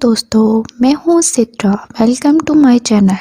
दोस्तों, मैं हूँ Sitra. Welcome to my channel.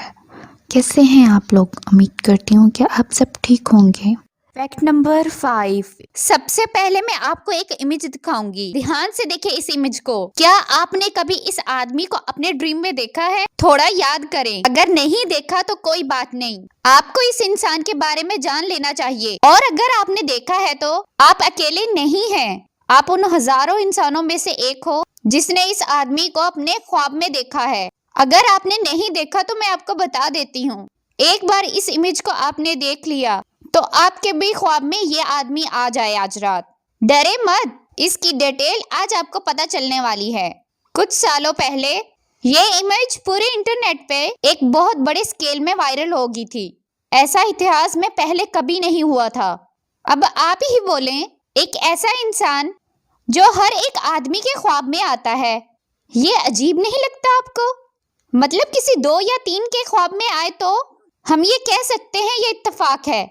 कैसे हैं आप लोग? उम्मीद करती हूँ कि आप सब ठीक होंगे। Fact number 5। सबसे पहले मैं आपको एक इमेज दिखाऊंगी। ध्यान से देखिए इस इमेज को। क्या आपने कभी इस आदमी को अपने ड्रीम में देखा है? थोड़ा याद करें। अगर नहीं देखा तो कोई बात नहीं, आपको इस इंसान के बारे में जान लेना चाहिए। और अगर आपने देखा है तो आप अकेले नहीं हैं। आप उन हजारों इंसानों में से एक हो जिसने इस आदमी को अपने ख्वाब में देखा है। अगर आपने नहीं देखा तो मैं आपको बता देती हूँ। एक बार इस इमेज को आपने देख लिया तो आपके भी ख्वाब में ये आदमी आ जाए आज रात। डरे मत, इसकी डिटेल आज आपको पता चलने वाली है। कुछ सालों पहले ये इमेज पूरे इंटरनेट पे एक बहुत बड़े स्केल में वायरल हो गई थी। ऐसा इतिहास में पहले कभी नहीं हुआ था। अब आप ही बोलें, एक ऐसा इंसान जो हर एक आदमी के ख्वाब में आता है, ये अजीब नहीं लगता आपको? मतलब किसी 2 या 3 के ख्वाब में आए तो हम ये कह सकते हैं ये इत्तेफाक है,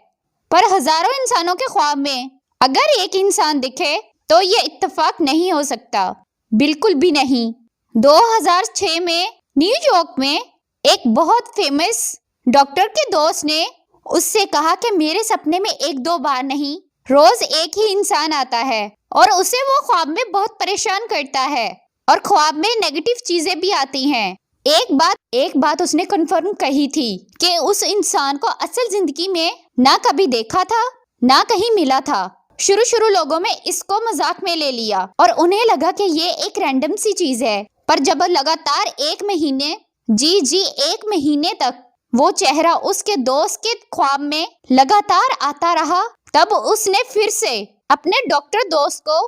पर हजारों इंसानों के ख्वाब में अगर एक इंसान दिखे तो ये इत्तेफाक नहीं हो सकता, बिल्कुल भी नहीं। 2006 में न्यूयॉर्क में एक बहुत फेमस डॉक्टर के दोस्त ने उससे कहा कि मेरे सपने में 1-2 बार नहीं, रोज एक ही इंसान आता है और उसे वो ख्वाब में बहुत परेशान करता है और ख्वाब में नेगेटिव चीजें भी आती हैं। एक बात उसने कंफर्म कही थी कि उस इंसान को असल जिंदगी में ना कभी देखा था, ना कहीं मिला था। शुरू लोगों में इसको मजाक में ले लिया और उन्हें लगा कि ये एक रैंडम सी चीज है। पर जब लगातार 1 महीने तक वो चेहरा उसके दोस्त के ख्वाब में लगातार आता रहा, तब उसने फिर से अपने डॉक्टर दोस्त को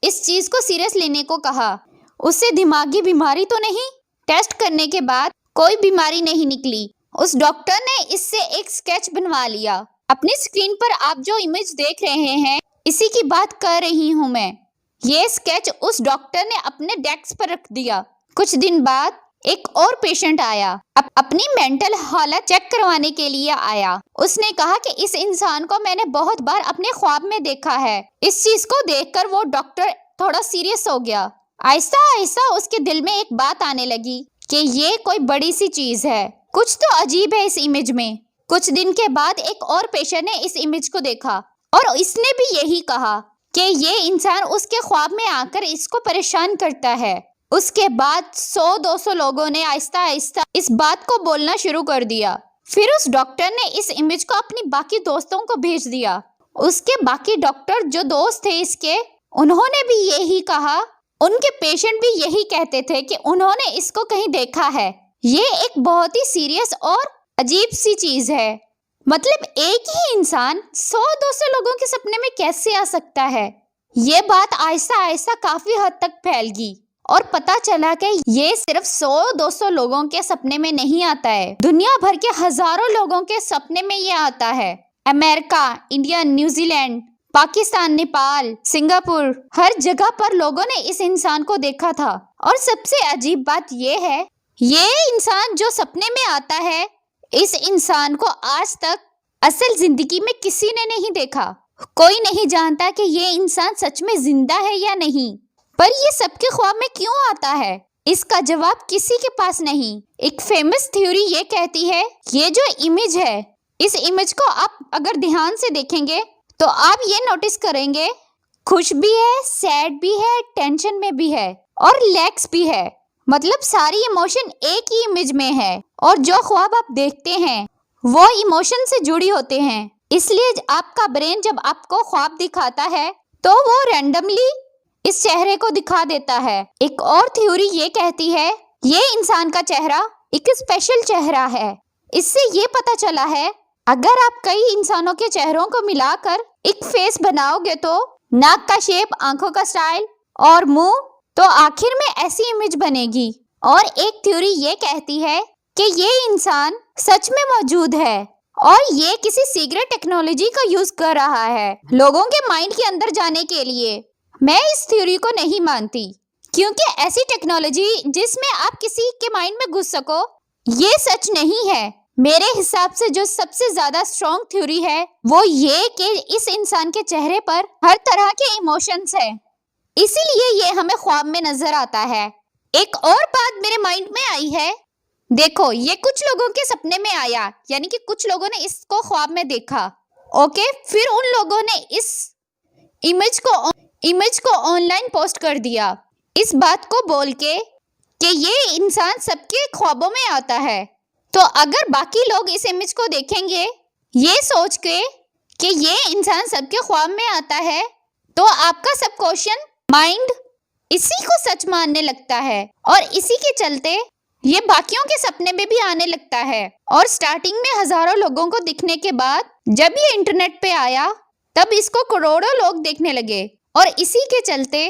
इस चीज को सीरियस लेने को कहा। उससे दिमागी बीमारी तो नहीं? टेस्ट करने के बाद कोई बीमारी नहीं निकली। उस डॉक्टर ने इससे एक स्केच बनवा लिया। अपनी स्क्रीन पर आप जो इमेज देख रहे हैं, इसी की बात कर रही हूँ मैं। ये स्केच उस डॉक्टर ने अपने डेस्क पर रख दिया। कुछ दिन बाद एक और पेशेंट आया, अपनी मेंटल हालत चेक करवाने के लिए आया। उसने कहा कि इस इंसान को मैंने बहुत बार अपने ख्वाब में देखा है। इस चीज को देखकर वो डॉक्टर थोड़ा सीरियस हो गया। आहिस्ता आहिस्ता उसके दिल में एक बात आने लगी कि ये कोई बड़ी सी चीज है, कुछ तो अजीब है इस इमेज में। कुछ दिन के बाद एक और पेशेंट ने इस इमेज को देखा और इसने भी यही कहा कि ये इंसान उसके ख्वाब में आकर इसको परेशान करता है। उसके बाद 100-200 लोगों ने आहिस्ता आहिस्ता इस बात को बोलना शुरू कर दिया। फिर उस डॉक्टर ने इस इमेज को अपनी बाकी दोस्तों को भेज दिया। उसके बाकी डॉक्टर जो दोस्त थे इसके, उन्होंने भी यही कहा। उनके पेशेंट भी यही कहते थे कि उन्होंने इसको कहीं देखा है। ये एक बहुत ही सीरियस और अजीब सी चीज है। मतलब एक ही इंसान 100-200 लोगों के सपने में कैसे आ सकता है? ये बात आहिस्ता आहिस्ता काफी हद तक फैल गई और पता चला कि ये सिर्फ 100-200 लोगों के सपने में नहीं आता है, दुनिया भर के हजारों लोगों के सपने में ये आता है। America, India, New Zealand, Pakistan, Nepal, Singapore, हर जगह पर लोगों ने इस इंसान को देखा था। और सबसे अजीब बात ये है, ये इंसान जो सपने में आता है, इस इंसान को आज तक असल जिंदगी में किसी ने नहीं देखा। कोई नहीं जानता कि ये इंसान सच में जिंदा है या नहीं। पर ये सबके ख्वाब में क्यों आता है, इसका जवाब किसी के पास नहीं। एक फेमस थ्योरी ये कहती है, ये जो इमेज है, इस इमेज को आप अगर ध्यान से देखेंगे तो आप ये नोटिस करेंगे, खुश भी है, सैड भी है, टेंशन में भी है और रिलैक्स भी है। मतलब सारी इमोशन एक ही इमेज में है और जो ख्वाब आप देखते हैं वो इमोशन से जुड़ी होते हैं। इसलिए आपका ब्रेन जब आपको ख्वाब दिखाता है तो वो रैंडमली इस चेहरे को दिखा देता है। एक और थ्योरी ये कहती है, ये इंसान का चेहरा एक स्पेशल चेहरा है। इससे ये पता चला है, अगर आप कई इंसानों के चेहरों को मिलाकर एक फेस बनाओगे तो नाक का शेप, आंखों का स्टाइल और मुंह, तो आखिर में ऐसी इमेज बनेगी। और एक थ्योरी ये कहती है कि ये इंसान सच में मौजूद है और ये किसी सीक्रेट टेक्नोलॉजी का यूज कर रहा है लोगों के माइंड के अंदर जाने के लिए। मैं इस थ्योरी को नहीं मानती, क्योंकि ऐसी टेक्नोलॉजी जिसमें आप किसी के माइंड में घुस सको, ये सच नहीं है। मेरे हिसाब से जो सबसे ज्यादा स्ट्रॉन्ग थ्योरी है वो ये कि इस इंसान के चेहरे पर हर तरह के इमोशंस है, इसीलिए ये हमें ख्वाब में नजर आता है। एक और बात मेरे माइंड में आई है, देखो ये कुछ लोगों के सपने में आया, यानी कि कुछ लोगों ने इसको ख्वाब में देखा। ओके, फिर उन लोगों ने इस इमेज को ऑनलाइन पोस्ट कर दिया, इस बात को बोल के कि ये इंसान सबके ख्वाबों में आता है। तो अगर बाकी लोग इस इमेज को देखेंगे ये सोच के कि ये इंसान सबके ख्वाब में आता है, तो आपका सबकॉन्शियस माइंड इसी को सच मानने लगता है और इसी के चलते ये बाकियों के सपने में भी आने लगता है। और स्टार्टिंग में हजारों लोगों को दिखने के बाद जब ये इंटरनेट पे आया तब इसको करोड़ों लोग देखने लगे और इसी के चलते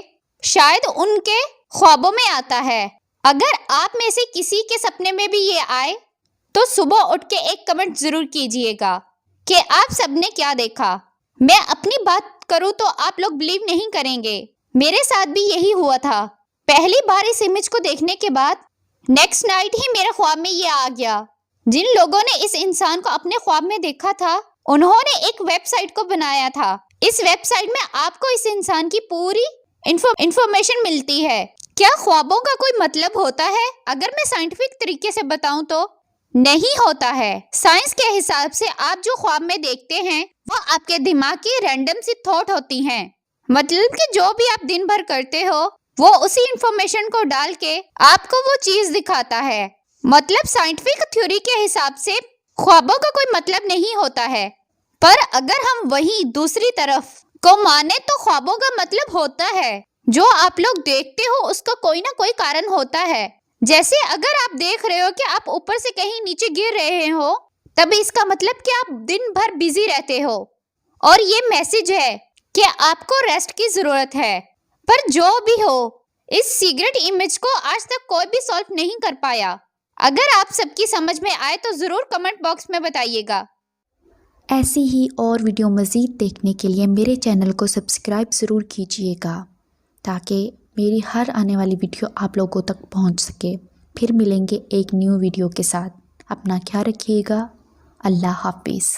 शायद उनके ख्वाबों में आता है। अगर आप में से किसी के सपने में भी ये आए तो सुबह उठ के एक कमेंट जरूर कीजिएगा कि आप सबने क्या देखा। मैं अपनी बात करूं तो आप लोग बिलीव नहीं करेंगे, मेरे साथ भी यही हुआ था। पहली बार इस इमेज को देखने के बाद नेक्स्ट नाइट ही मेरे ख्वाब में ये आ गया। जिन लोगों ने इस इंसान को अपने ख्वाब में देखा था उन्होंने एक वेबसाइट को बनाया था। इस वेबसाइट में आपको इस इंसान की पूरी इंफॉर्मेशन मिलती है। क्या ख्वाबों का कोई मतलब होता है? अगर मैं साइंटिफिक तरीके से बताऊं तो नहीं होता है। साइंस के हिसाब से आप जो ख्वाब में देखते हैं वो आपके दिमाग की रैंडम सी थॉट होती हैं। मतलब कि जो भी आप दिन भर करते हो वो उसी इंफॉर्मेशन को डाल के आपको वो चीज दिखाता है। मतलब साइंटिफिक थ्योरी के हिसाब से ख्वाबों का कोई मतलब नहीं होता है, पर अगर हम वही दूसरी तरफ को माने तो ख्वाबों का मतलब होता है। जो आप लोग देखते हो उसका कोई ना कोई कारण होता है। जैसे अगर आप देख रहे हो कि आप ऊपर से कहीं नीचे गिर रहे हो तब इसका मतलब कि आप दिन भर बिजी रहते हो और ये मैसेज है कि आपको रेस्ट की जरूरत है। पर जो भी हो, इस सीक्रेट इमेज को आज तक कोई भी सॉल्व नहीं कर पाया। अगर आप सबकी समझ में आए तो जरूर कमेंट बॉक्स में बताइएगा। ऐसी ही और वीडियो मज़ीद देखने के लिए मेरे चैनल को सब्सक्राइब ज़रूर कीजिएगा ताकि मेरी हर आने वाली वीडियो आप लोगों तक पहुंच सके। फिर मिलेंगे एक न्यू वीडियो के साथ। अपना ख्याल रखिएगा। अल्लाह हाफिज़।